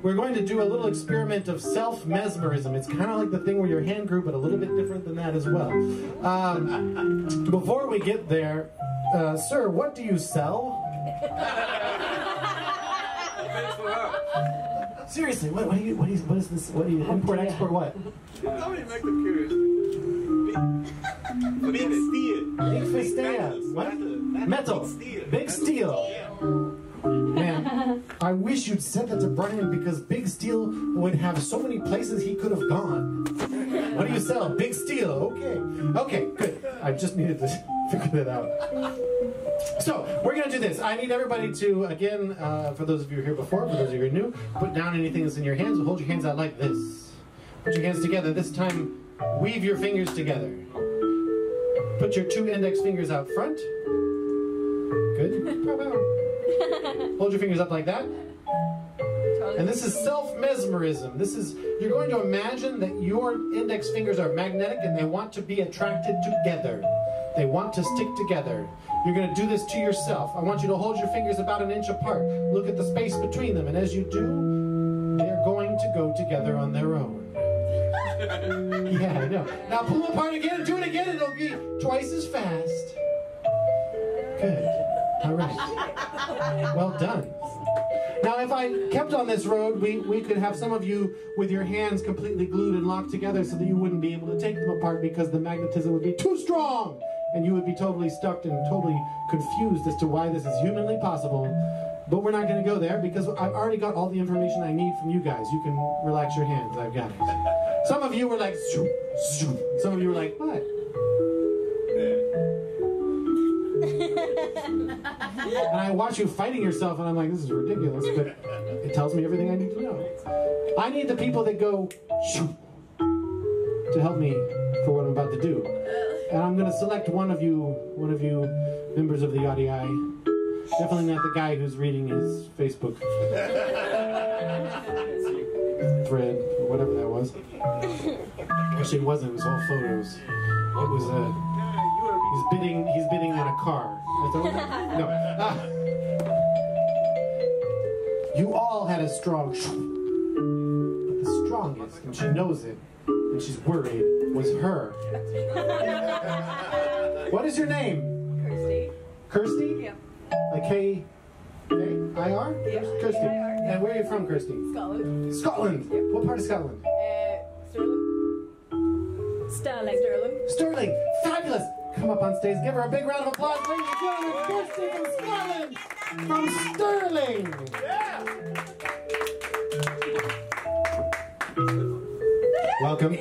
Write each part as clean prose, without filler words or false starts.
we're going to do a little experiment of self-mesmerism. It's kind of like the thing where your hand grew, but a little bit different than that as well. Before we get there, sir, what do you sell? Seriously, what is this? What do you import, export, what? How many make them curious? Big steel. Big steel. What? Metal. Big steel. Man, I wish you'd said that to Brian, because Big Steel would have so many places he could have gone. What do you sell? Big Steel. Okay. Okay, good. I just needed to figure that out. So, we're going to do this. I need everybody to, again, for those of you who were here before, for those of you who are new, put down anything that's in your hands. Hold your hands out like this. Put your hands together. This time, weave your fingers together. Put your 2 index fingers out front. Good. Hold your fingers up like that. And this is self-mesmerism. This is, you're going to imagine that your index fingers are magnetic and they want to be attracted together. They want to stick together. You're going to do this to yourself. I want you to hold your fingers about an inch apart. Look at the space between them. And as you do, they're going to go together on their own. Yeah, I know. Now pull them apart again and do it again. It'll be twice as fast. Good. All right. Well done. Now, if I kept on this road, we could have some of you with your hands completely glued and locked together so that you wouldn't be able to take them apart because the magnetism would be too strong. And you would be totally stuck and totally confused as to why this is humanly possible. But we're not going to go there because I've already got all the information I need from you guys. You can relax your hands. I've got it. Some of you were like, zoom, zoom. Some of you were like, what? And I watch you fighting yourself and I'm like, this is ridiculous, but it tells me everything I need to know. I need the people that go to help me for what I'm about to do. And I'm going to select one of you members of the AudioEye. Definitely not the guy who's reading his Facebook thread or whatever that was. Actually, it wasn't. It was all photos. It was he's bidding on a car. No. You all had a strong, but the strongest, and she knows it, and she's worried, was her. What is your name? Kirsty. Kirsty? Yeah. Like K-I-R? Yeah. Kirsty. K-I-R. And where are you from, Kirsty? Scotland. Scotland. Yep. What part of Scotland? Sterling. Sterling. Sterling. Fabulous. Come up on stage. Give her a big round of applause, ladies and gentlemen. Kirsty from Scotland. From Sterling. Yeah. Welcome.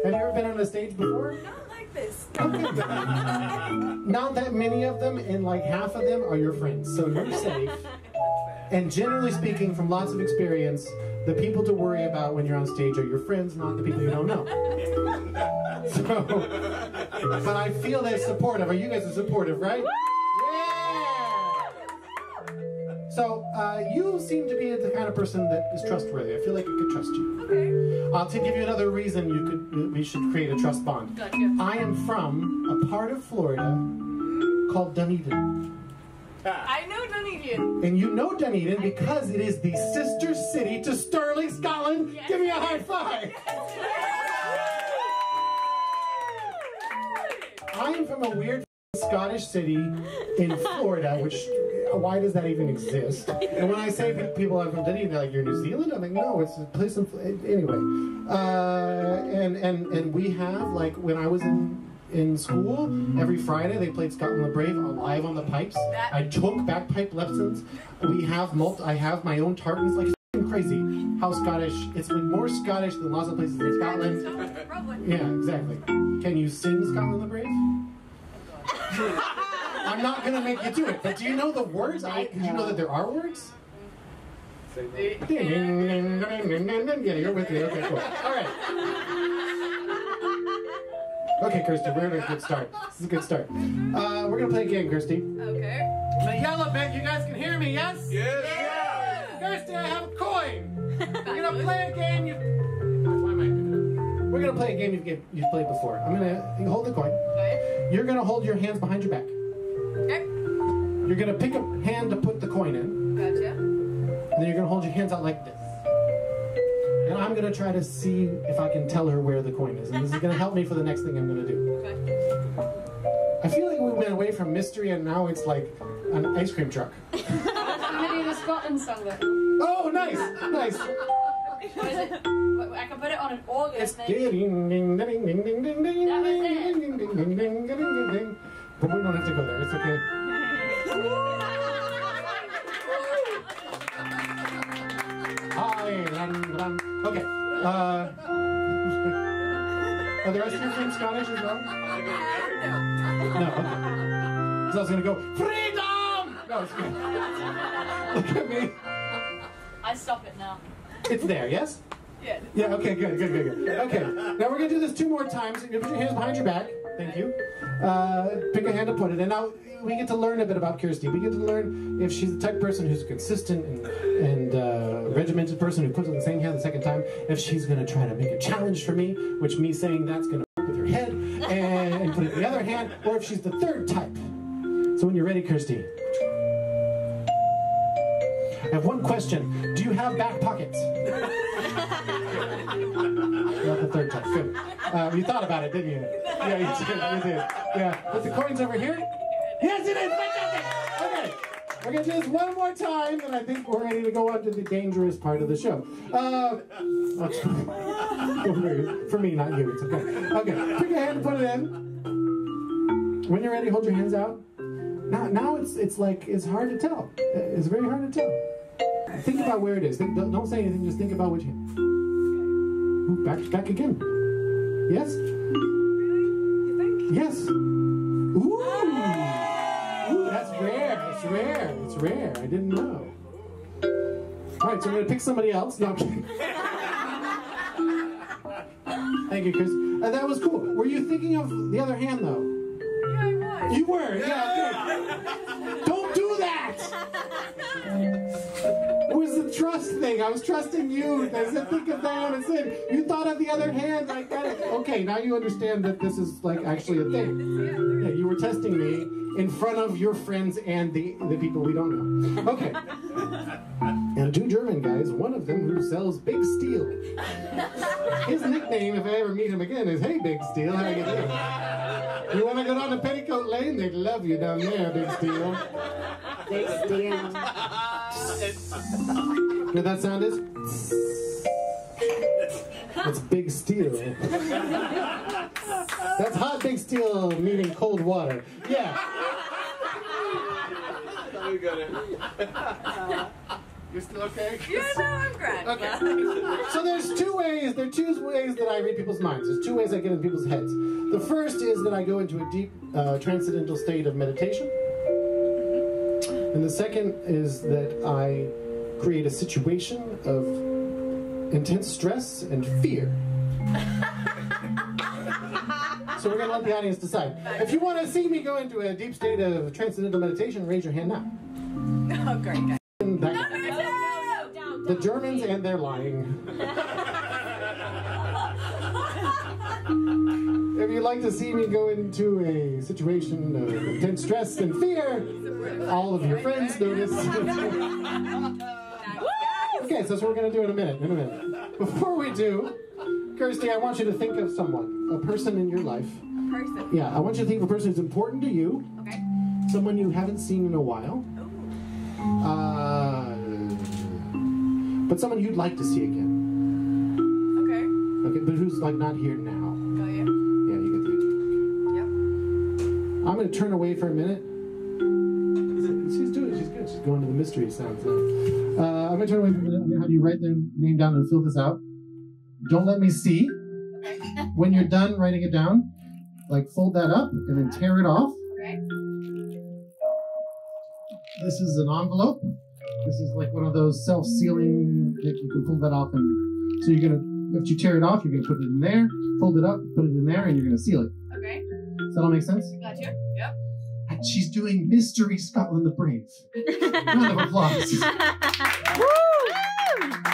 Have you ever been on a stage before? Not like this. Not that many of them, and like half of them are your friends, so you're safe. And generally speaking, from lots of experience, the people to worry about when you're on stage are your friends, not the people you don't know. So, but I feel they're supportive. Are you guys supportive, right? Yeah! So, you seem to be the kind of person that is trustworthy. I feel like I could trust you. Okay. To give you another reason we should create a trust bond. Gotcha. I am from a part of Florida called Dunedin. I know Dunedin. And you know Dunedin because it is the sister city to Stirling, Scotland. Yes. Give me a high five. I am from a weird Scottish city in Florida, which, why does that even exist? And when I say to people I'm from Dunedin, they're like, you're New Zealand? I'm like, no, it's a place in, anyway. And we have, like, when I was in school, every Friday they played Scotland the Brave live on the pipes. I took bagpipe lessons. I have my own tartans, like, it's crazy how Scottish, it's like more Scottish than lots of places in Scotland. Yeah, exactly. Can you sing Scotland the Brave? I'm not gonna make you do it, but do you know the words? Did you know that there are words? Yeah, you're with me. Okay, cool. All right. Okay, Kirsty, we're gonna good start. This is a good start. We're gonna play a game, Kirsty. Okay. I'm gonna yell a bit. You guys can hear me, yes? Yes. Yeah. Kirsty, I have a coin. We're gonna play a game. Why am I doing that? We're gonna play a game you've played before. I'm gonna hold the coin. Okay. You're gonna hold your hands behind your back. Okay. You're gonna pick a hand to put the coin in. Gotcha. And then you're gonna hold your hands out like this. And I'm gonna try to see if I can tell her where the coin is. And this is gonna help me for the next thing I'm gonna do. Okay. I feel like we went away from mystery and now it's like an ice cream truck. I'm gonna do the Scotland song though. Oh, nice, nice. I can put it on an organ. It's ding ding ding ding ding ding ding ding That was it. ding ding ding ding ding ding ding. But we don't have to go there. It's okay. Okay. Are the rest of your friends Scottish as well? No. Okay. So I was gonna go freedom. No, it's good. Look at me. I stop it now. It's there. Yes. Yeah. Yeah, okay, good. Okay, now we're going to do this 2 more times. You're going to put your hands behind your back. Thank you. Pick a hand to put it in. Now, we get to learn a bit about Kirsty. We get to learn if she's the type of person who's a consistent and regimented person who puts it in the same hand the second time. If she's going to try to make a challenge for me, which me saying that's going to work with her head and put it in the other hand, or if she's the third type. So when you're ready, Kirsty. I have one question. Do you have back pockets? Not the third time. Good. You thought about it, didn't you? Yeah, you did. Yeah. But the coin's over here? Yes, it is! Fantastic! Okay. We're going to do this one more time, and I think we're ready to go on to the dangerous part of the show. For me, not you. It's okay. Okay. Pick your hand and put it in. When you're ready, hold your hands out. Now it's like, it's hard to tell. It's very hard to tell. Think about where it is. Don't say anything, just think about which hand. Ooh, back again. Yes? You think? Yes. Ooh! Ooh, that's rare. It's rare. It's rare. I didn't know. Alright, so we're gonna pick somebody else. No, I'm kidding. Thank you, Chris. That was cool. Were you thinking of the other hand, though? Yeah, I was. You were, yeah, okay. Don't do that! It was the trust thing. I was trusting you. I said, think of that. I said, you thought of the other hand. I got it. Okay, now you understand that this is like actually a thing. Yeah, you were testing me in front of your friends and the people we don't know. Okay. And 2 German guys, one of them who sells Big Steel. His nickname, if I ever meet him again, is, hey, Big Steel, how you doing? You want to go down to Petticoat Lane? They'd love you down there, Big Steel. Big Steel. You know what that sound is? It's Big Steel. That's hot Big Steel meaning cold water. Yeah. You're still okay? Yeah, no, I'm grand. Okay. So there's 2 ways. There are 2 ways that I read people's minds. There's 2 ways I get in people's heads. The first is that I go into a deep transcendental state of meditation. And the second is that I create a situation of intense stress and fear. So we're going to let the audience decide. If you want to see me go into a deep state of transcendental meditation, raise your hand now. Oh, great. Back. The Germans and their lying. If you'd like to see me go into a situation of intense stress and fear, all of your friends notice. Okay, so that's what we're going to do in a minute. Before we do, Kirsty, I want you to think of someone, a person in your life. A person? Yeah, I want you to think of a person who's important to you. Okay. Someone you haven't seen in a while. But someone you'd like to see again. Okay. Okay, but who's like not here now. Got you. Yeah, you get the idea. Yep. I'm going to turn away for a minute. She's doing it. She's good. She's going to the mystery sounds now. I'm going to turn away for a minute. I'm going to have you write their name down and fill this out. Don't let me see. Okay. When you're done writing it down, like fold that up and then tear it off. Okay. This is an envelope. This is like one of those self-sealing that you can pull that off. And so you're going to, if you tear it off, you're going to put it in there, fold it up, put it in there, and you're going to seal it. Okay. Does that all make sense? Got you. Yep. And she's doing Mystery Scotland the Brave. Round of applause.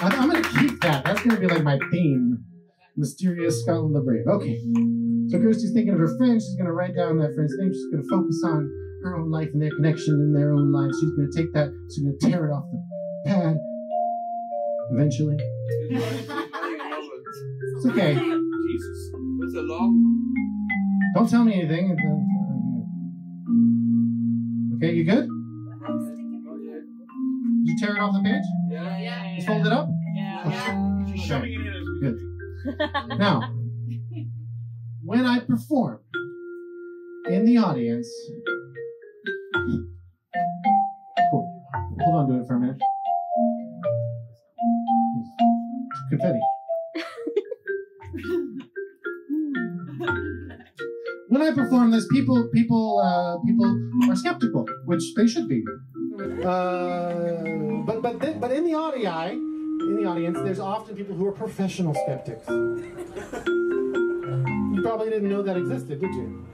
I'm going to keep that. That's going to be like my theme. Mysterious Scotland the Brave. Okay. So Kirsty's thinking of her friend. She's going to write down that friend's name. She's going to focus on her own life and their connection in their own lives. She's going to take that. She's going to tear it off the pad, Eventually. It's okay. Jesus. That's a long. Don't tell me anything. Okay, you good? Did you tear it off the page? Yeah. Just fold it up? Yeah. She's shoving it in as we Good. Now, when I perform in the audience, cool. Hold on to it for a minute. Confetti. When I perform this, people are skeptical, which they should be. But in the audience, there's often people who are professional skeptics. You probably didn't know that existed, did you?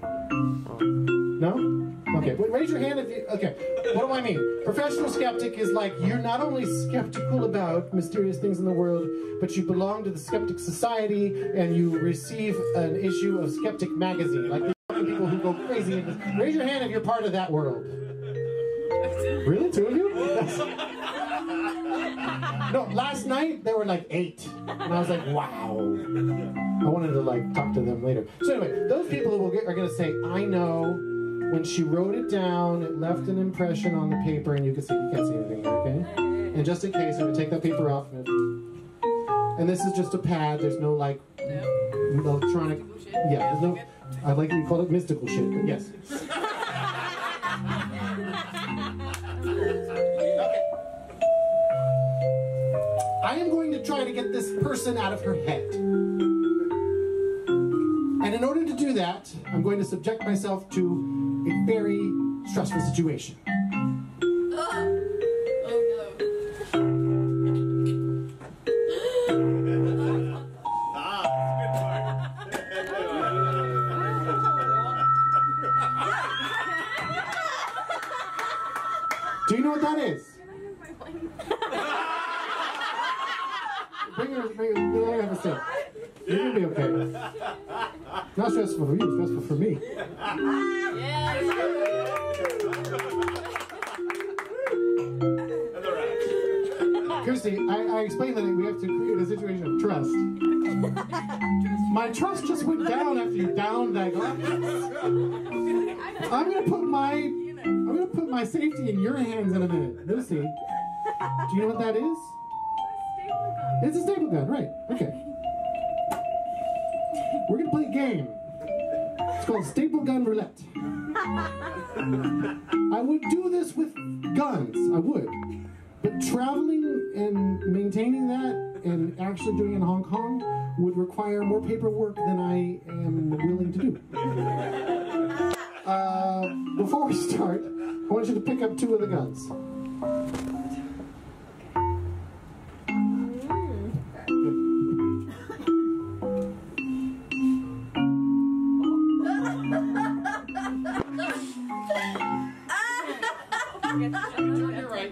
No? Okay, wait, raise your hand if you, okay. What do I mean? Professional skeptic is like, you're not only skeptical about mysterious things in the world, but you belong to the Skeptic Society and you receive an issue of Skeptic magazine. Like the people who go crazy. Raise your hand if you're part of that world. Really? 2 of you? No, last night there were like 8. And I was like, wow. I wanted to like talk to them later. So anyway, those people who are going to say, I know when she wrote it down, it left an impression on the paper, and you can't see anything here, okay? And just in case, I'm going to take that paper off. And this is just a pad. There's no like electronic. Yeah, there's no. I like you call it mystical shit, but yes. I am going to try to get this person out of her head. And in order to do that, I'm going to subject myself to a very stressful situation. Do you know what that is? Bring her, let her have a sip. You're gonna be okay. Not stressful for you, stressful for me. Kirsty, I explained that we have to create a situation of trust. My trust just went down after you downed that glass. I'm gonna put my safety in your hands in a minute. Lucy, do you know what that is? It's a staple gun, right? Okay. We're gonna play a game. It's called Staple Gun Roulette. I would do this with guns, I would. But traveling and maintaining that and actually doing it in Hong Kong would require more paperwork than I am willing to do. Before we start, I want you to pick up 2 of the guns. You're right.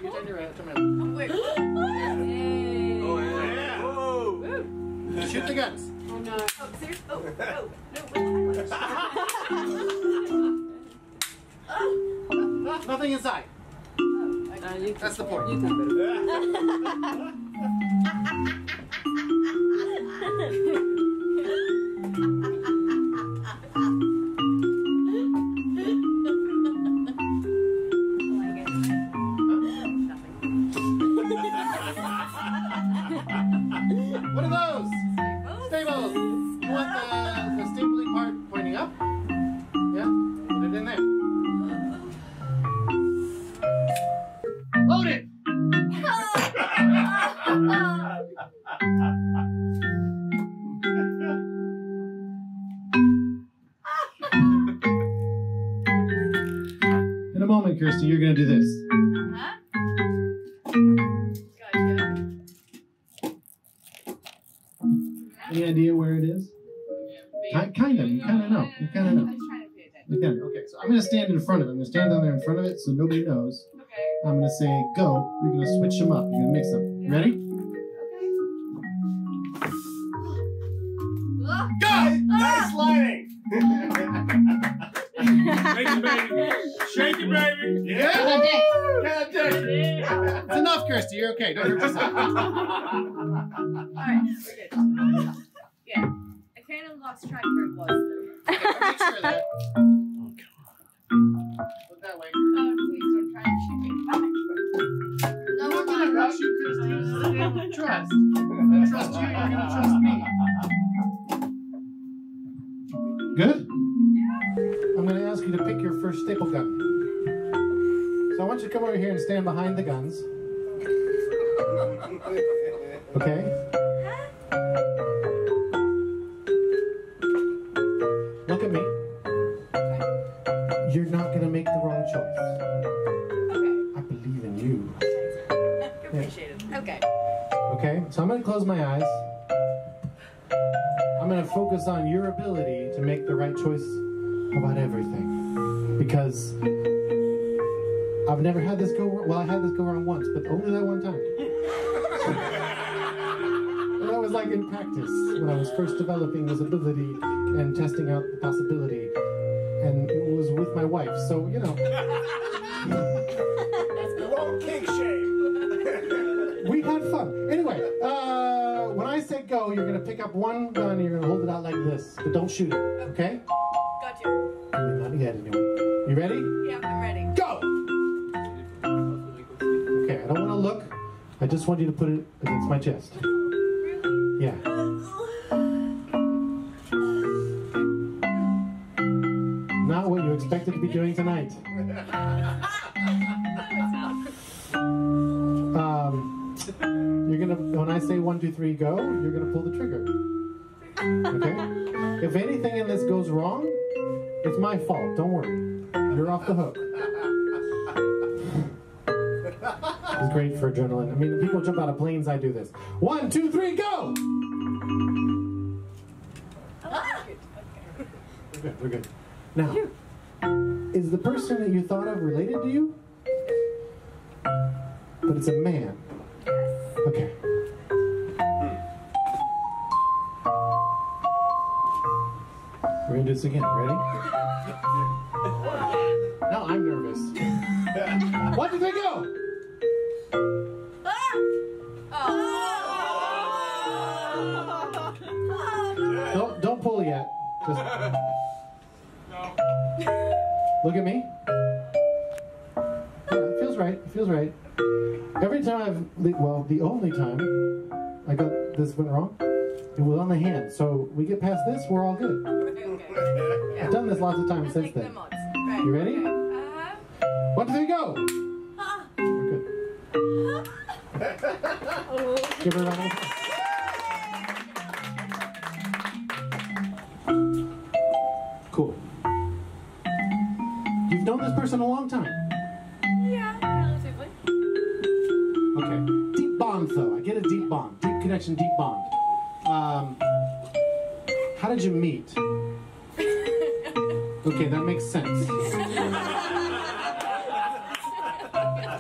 Wait. Oh, yeah. Whoa. Shoot the guns. Oh no. Oh, serious? Oh, no. Nothing inside. That's the point. What are those? Staples. You want the stapling part pointing up? Yeah? Put it in there. Load it! In a moment, Kirsty, you're going to do this. Any idea where it is? Kind of. You kind of know. You kind of know. You kind of. Okay, so I'm going to stand in front of it. I'm going to stand down there in front of it so nobody knows. Okay. I'm going to say go. You're going to switch them up. You're going to mix them. Ready? Nice lighting! Shake it, baby. Shake it, baby. Yeah. The dick. God dang. It's enough, Kirsty. You're okay. Don't hurt yourself. Alright, we're good. Yeah. I kind of lost track where it was. Make sure of that. Oh, Look that way. Please don't try and shoot me. I'm not gonna rush you, Kirsty. This is a game of trust. I trust you. You're gonna trust me. Good? I'm gonna ask you to pick your first staple gun. So I want you to come over here and stand behind the guns. Okay? Look at me. You're not gonna make the wrong choice. Okay. I believe in you. Appreciate it. Okay. Okay? So I'm gonna close my eyes. I'm gonna focus on your ability to make the right choice about everything. Because I've never had this go wrong. Well, I had this go wrong once, but only that one time. And that was like in practice when I was first developing this ability and testing out the possibility. And it was with my wife, so you know. won't kink shame. We had fun. Anyway, when I say go, you're gonna pick up one gun and you're gonna hold it out like this, but don't shoot it, okay? Gotcha. Not yet, anyway. You ready? Yeah, I'm ready. Go! Okay, I don't want to look. I just want you to put it against my chest. Yeah. Not what you expected to be doing tonight. You're gonna, when I say 1, 2, 3, go, you're gonna pull the trigger. Okay? If anything in this goes wrong, it's my fault. Don't worry. You're off the hook. It's great for adrenaline. I mean, people jump out of planes, I do this. 1, 2, 3, go! We're good, we're good. Now, is the person that you thought of related to you? But it's a man. Okay. We're gonna do this again. Ready? No, I'm nervous. 1, 2, 3, go! Don't pull yet. Just look at me. Yeah, it feels right. It feels right. Every time the only time I got this went wrong, it was on the hand. So we get past this, we're all good. Okay. I've done this lots of times since then. Right. You ready? Okay. 1, 2, 3, go! We're good. Give her a round of applause. Cool. You've known this person a long time. Yeah, relatively. Okay. Deep bond, though. I get a deep bond. Deep connection, deep bond. How did you meet? Okay, that makes sense.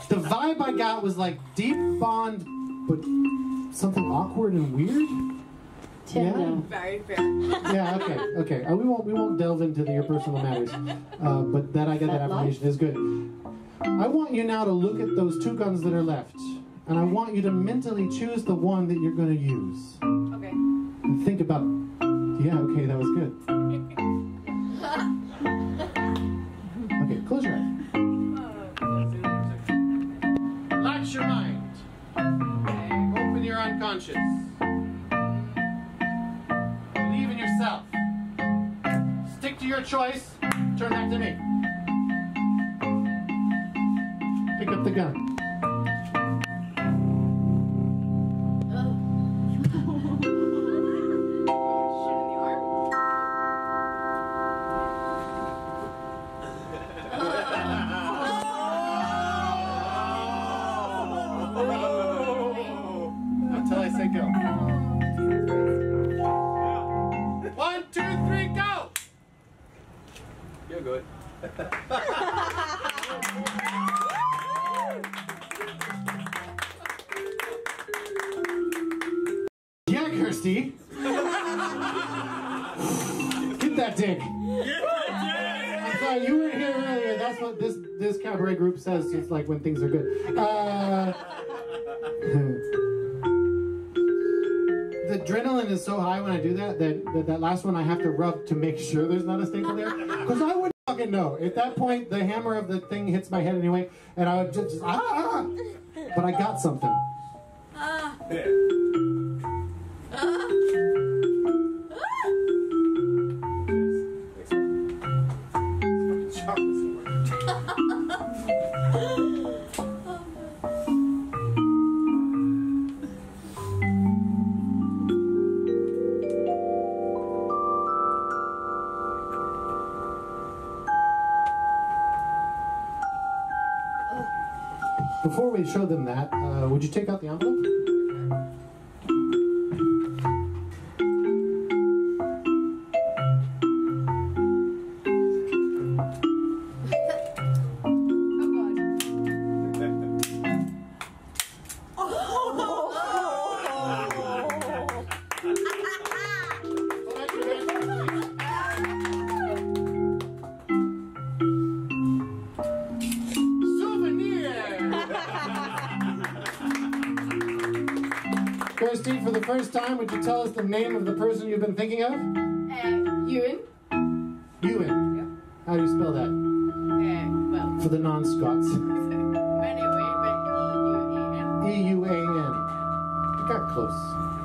The vibe I got was like deep bond, but something awkward and weird. Yeah. Very fair. Yeah. Okay. Okay. We won't delve into your personal matters, but that I get that affirmation is good. I want you now to look at those 2 guns that are left, and I want you to mentally choose the one that you're going to use. Okay. And think about. Yeah. Okay. That was good. Okay. Close your eyes. Relax your mind. Open your unconscious. Believe in yourself. Stick to your choice. Turn back to me. Pick up the gun. Until I say go. 1, 2, 3, go! You're good. Yeah, Kirsty. Get that dick. I sorry, you weren't here earlier. That's what this cabaret group says. It's like when things are good. The adrenaline is so high when I do that last one I have to rub to make sure there's not a staple there. Because I wouldn't fucking know. At that point, the hammer of the thing hits my head anyway, and I would just but I got something. Before we show them that, would you take out the envelope? Kirsty, for the first time, would you tell us the name of the person you've been thinking of? Ewan. Ewan. Yep. How do you spell that? Well, For the non-Scots. anyway, but E-U-A-N. E-U-A-N. You got close.